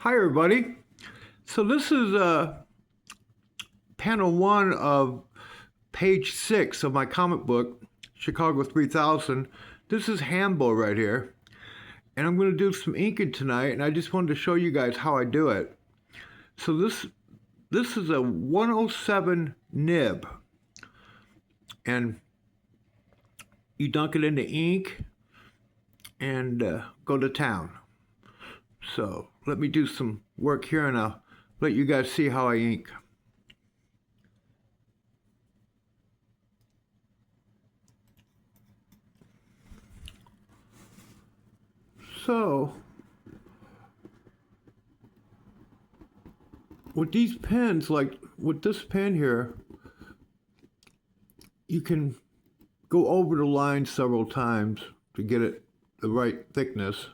Hi, everybody. So this is panel one of page 6 of my comic book, Chicago 3000. This is Hambo right here. And I'm going to do some inking tonight, and I just wanted to show you guys how I do it. So this is a 107 nib. And you dunk it into ink and go to town. So let me do some work here and I'll let you guys see how I ink. So with these pens, like with this pen here, you can go over the line several times to get it the right thickness.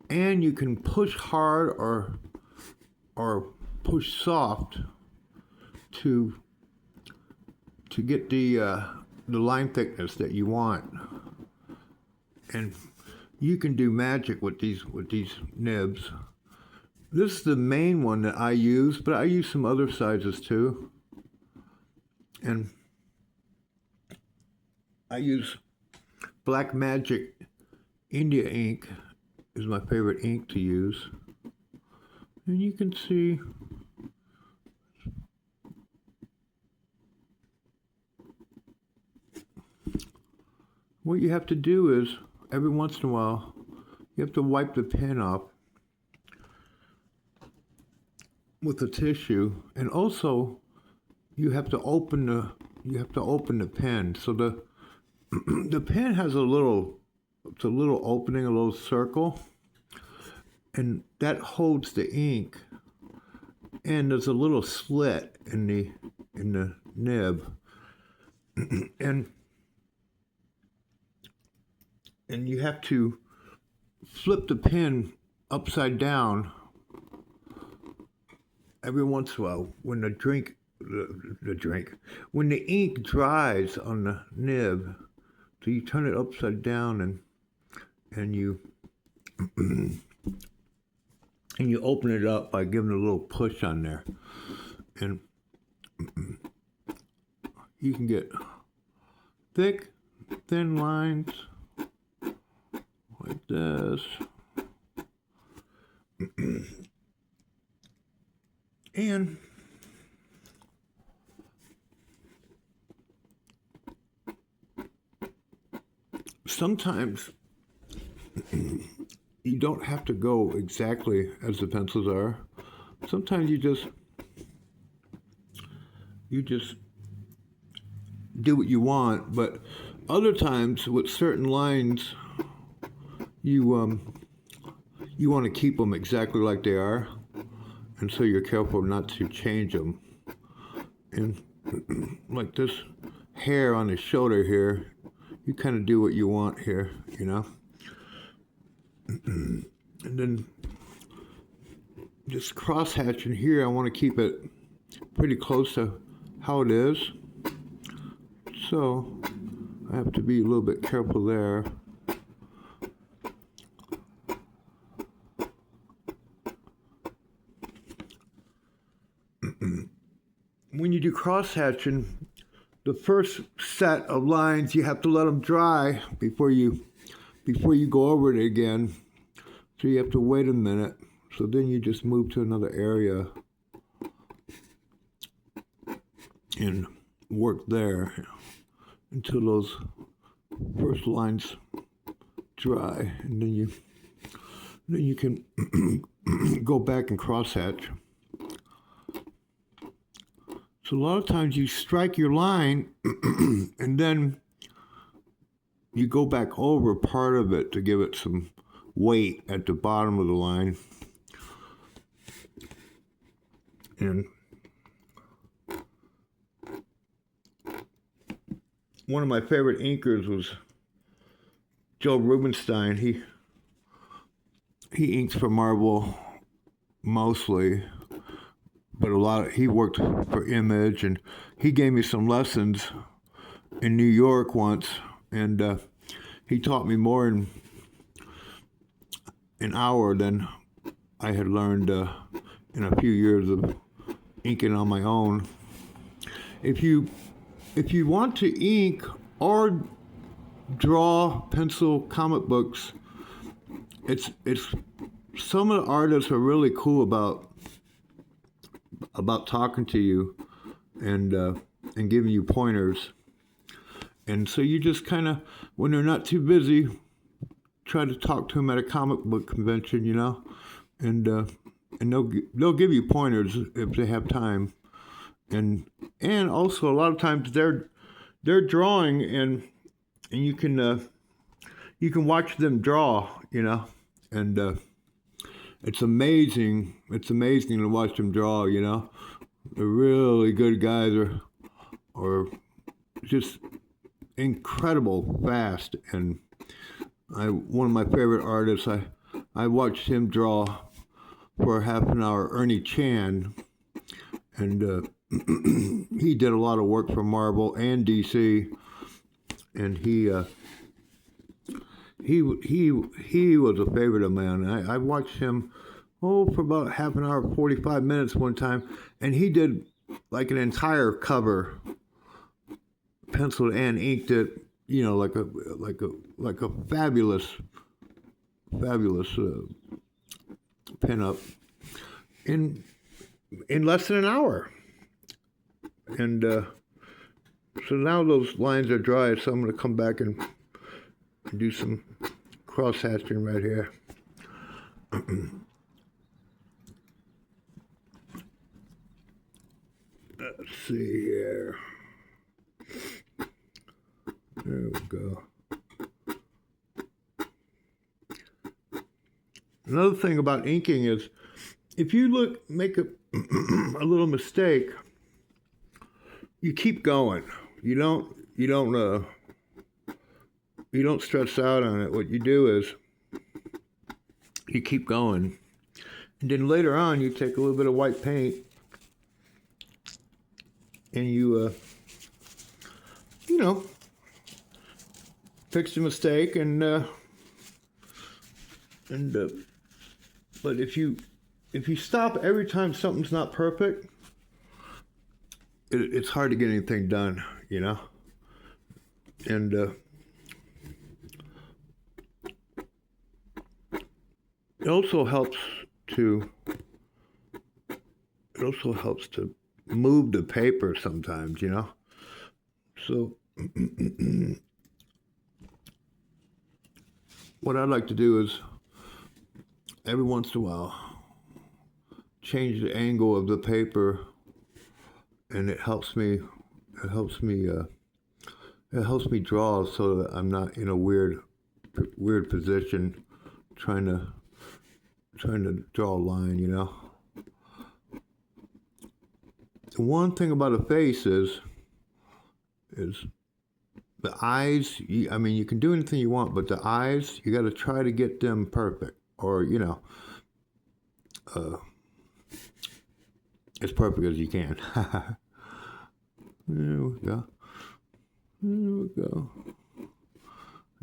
And you can push hard or push soft to get the line thickness that you want. And you can do magic with these nibs. This is the main one that I use, but I use some other sizes too. And I use Black Magic India ink is my favorite ink to use. And you can see what you have to do is every once in a while you have to wipe the pen off with a tissue, and also you have to open the pen. So the the pen has a little opening, a little circle, and that holds the ink. And there's a little slit in the nib, and you have to flip the pen upside down every once in a while when when the ink dries on the nib. So you turn it upside down and you and you open it up by giving a little push on there, and you can get thick, thin lines like this. And sometimes you don't have to go exactly as the pencils are. Sometimes you just do what you want, but other times with certain lines you want to keep them exactly like they are, and so you're careful not to change them. And like this hair on his shoulder here, you kind of do what you want here, you know. And then this cross hatching here, I want to keep it pretty close to how it is, so I have to be a little bit careful there. When you do cross hatching, the first set of lines you have to let them dry before you go over it again. So you have to wait a minute. So then you just move to another area and work there until those first lines dry, and then you can go back and cross hatch. So a lot of times you strike your line and then you go back over part of it to give it some weight at the bottom of the line. And one of my favorite inkers was Joe Rubinstein. He inks for Marvel mostly, but he worked for Image, and he gave me some lessons in New York once, and he taught me more in an hour than I had learned in a few years of inking on my own. If you want to ink or draw pencil comic books, it's some of the artists are really cool about talking to you and giving you pointers. And so you just kind of, when they're not too busy, try to talk to them at a comic book convention, you know, and they'll give you pointers if they have time. And also a lot of times they're drawing and you can watch them draw, you know, and it's amazing. It's amazing to watch them draw, you know. The really good guys are just incredible fast. And one of my favorite artists, I watched him draw for half an hour, Ernie Chan, and he did a lot of work for Marvel and DC, and he was a favorite of mine. I watched him for about half an hour, 45 minutes one time, and he did like an entire cover, penciled and inked it, you know, like a fabulous pinup in less than an hour. And so now those lines are dry, so I'm going to come back and do some cross hatching right here. Let's see here. There we go. Another thing about inking is, if you make a little mistake, you keep going. You don't stress out on it. What you do is you keep going, and then later on you take a little bit of white paint and you fix the mistake but if you stop every time something's not perfect, it's hard to get anything done, you know. And it also helps to move the paper sometimes, you know. So what I like to do is every once in a while change the angle of the paper, and it helps me draw so that I'm not in a weird position trying to draw a line, you know. The one thing about a face is the eyes. You can do anything you want, but the eyes, you got to try to get them perfect, or you know, as perfect as you can. There we go. There we go.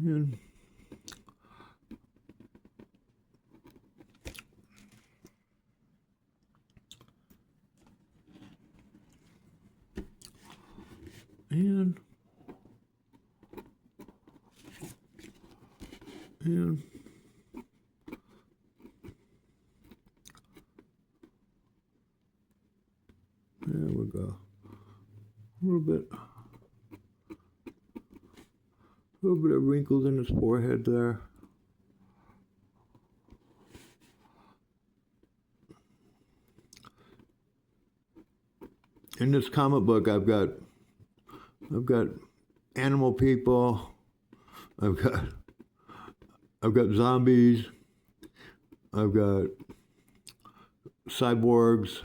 And there we go. A little bit of wrinkles in his forehead there. In this comic book, I've got animal people. I've got zombies. I've got cyborgs.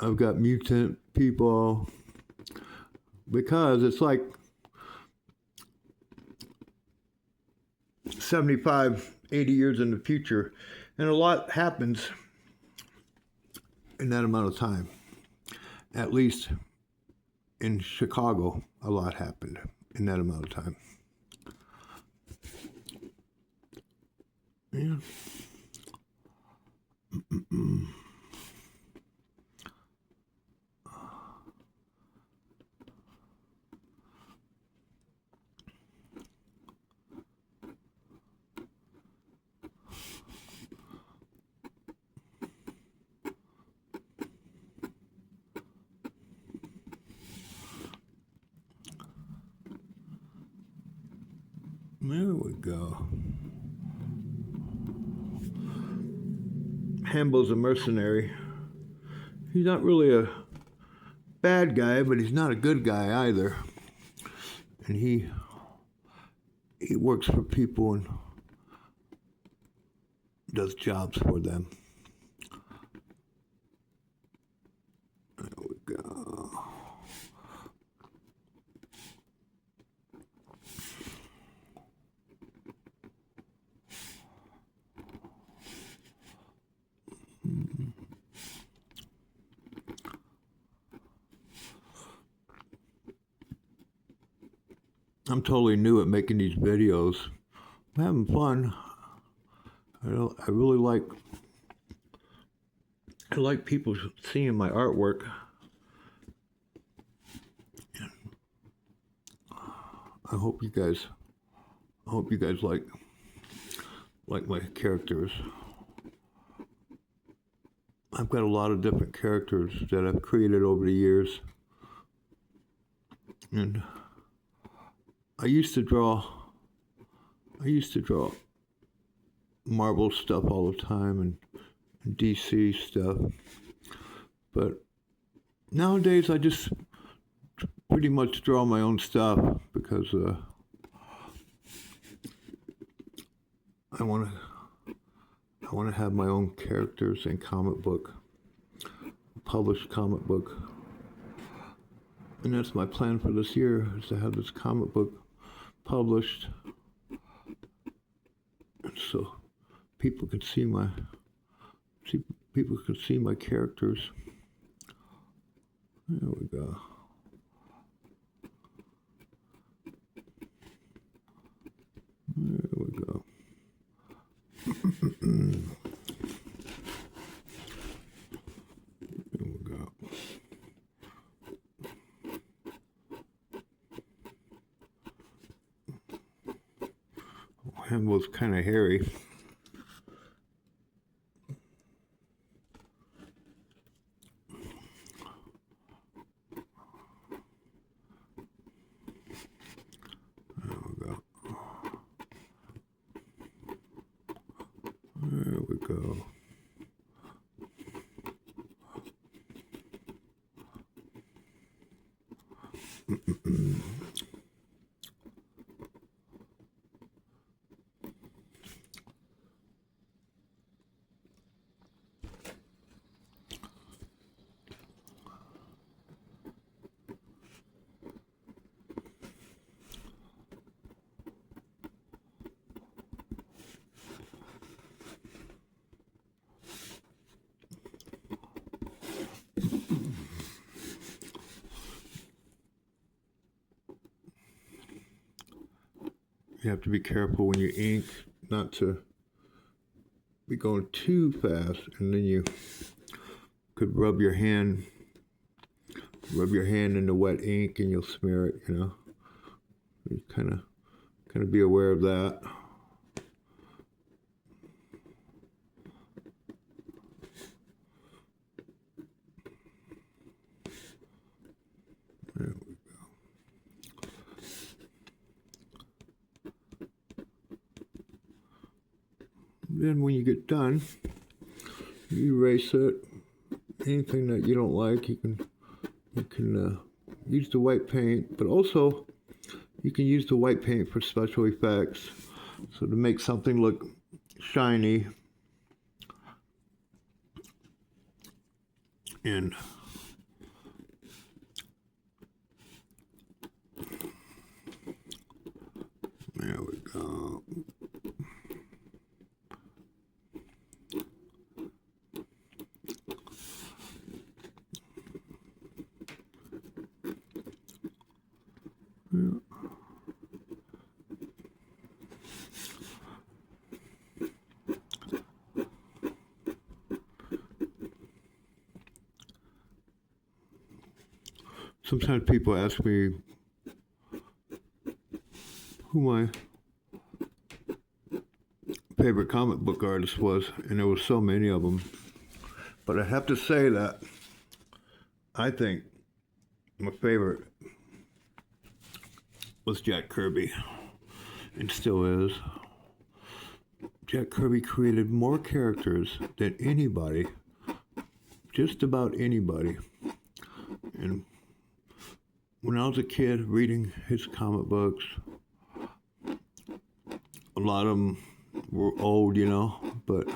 I've got mutant people, because it's like 75, 80 years in the future, and a lot happens in that amount of time. At least in Chicago, a lot happened in that amount of time. Yeah. There we go. Hambo's a mercenary. He's not really a bad guy, but he's not a good guy either. And he works for people and does jobs for them. There we go. I'm totally new at making these videos. I'm having fun. I really like people seeing my artwork. I hope you guys like my characters. I've got a lot of different characters that I've created over the years. And I used to draw Marvel stuff all the time and DC stuff. But nowadays I just pretty much draw my own stuff because I want to have my own characters and published comic book. And that's my plan for this year, is to have this comic book published, so people can see my characters. There we go. There we go. There we go. Hand was kind of hairy. There we go. There we go. You have to be careful when you ink not to be going too fast, and then you could rub your hand in the wet ink and you'll smear it, you know. You kind of be aware of that. There we go. Then when you get done, you erase it. Anything that you don't like, you can use the white paint, but also you can use the white paint for special effects. So to make something look shiny and there we go. Yeah. Sometimes people ask me who my favorite comic book artist was, and there were so many of them. But I have to say that I think my favorite was Jack Kirby. and still is. Jack Kirby created more characters than anybody, just about anybody. And when I was a kid reading his comic books, a lot of them were old, but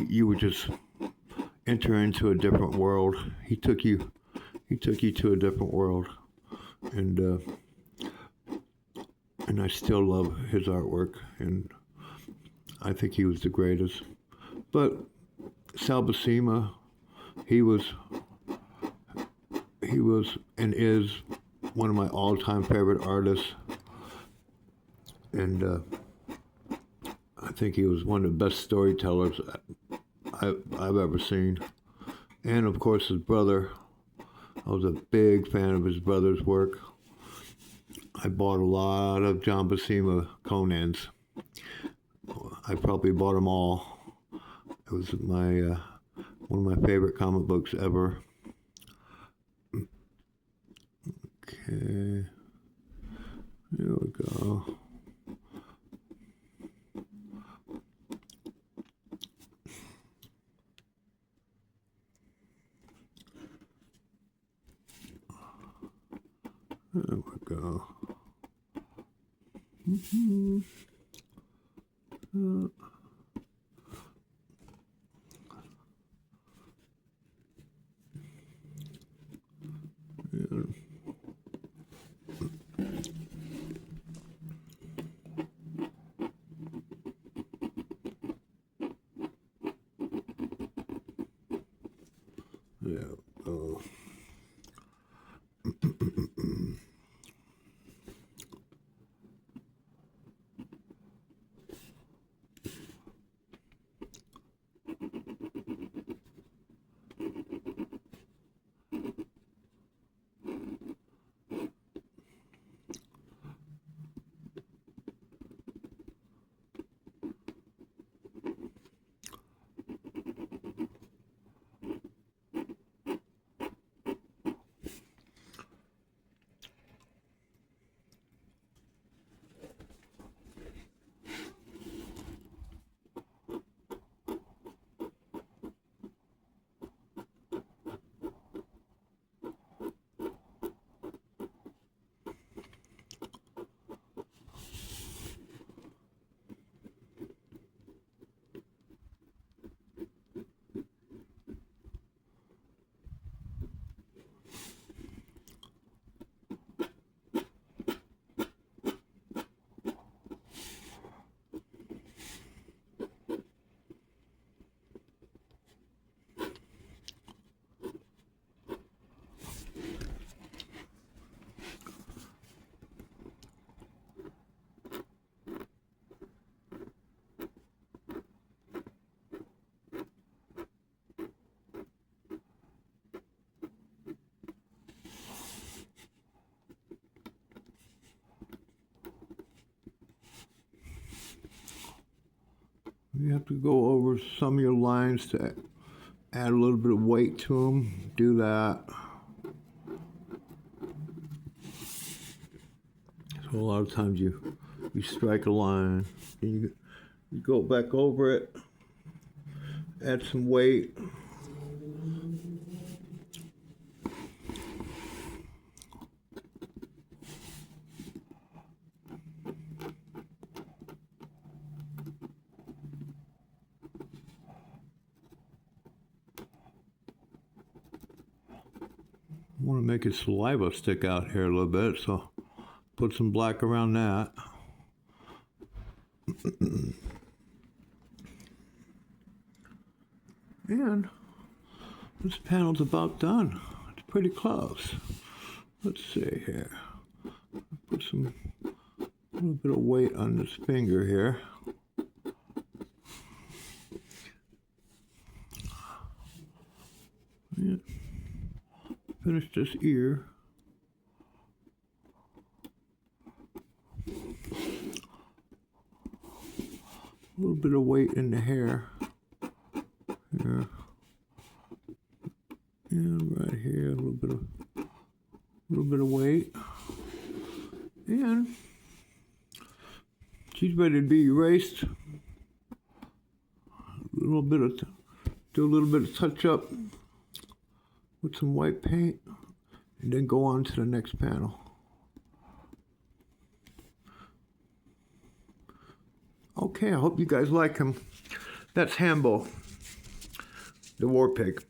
you would just enter into a different world. He took you to a different world, and I still love his artwork, and I think he was the greatest. But Sal Buscema, he was and is one of my all-time favorite artists, and I think he was one of the best storytellers I've ever seen. And of course his brother, I was a big fan of his brother's work. I bought a lot of John Buscema Conans. I probably bought them all. It was my one of my favorite comic books ever. Okay, here we go. There we go. Yeah. Yeah. Oh. You have to go over some of your lines to add a little bit of weight to them. Do that. So a lot of times you strike a line, and you go back over it, add some weight. I want to make his saliva stick out here a little bit, so put some black around that. And this panel's about done. It's pretty close. Let's see here. Put some a little bit of weight on this finger here. Yeah. Finish this ear. A little bit of weight in the hair. Here. And right here, a little bit of weight. And she's ready to be erased. Do a little bit of touch up with some white paint, and then go on to the next panel. Okay, I hope you guys like him. That's Hambo, the war pig.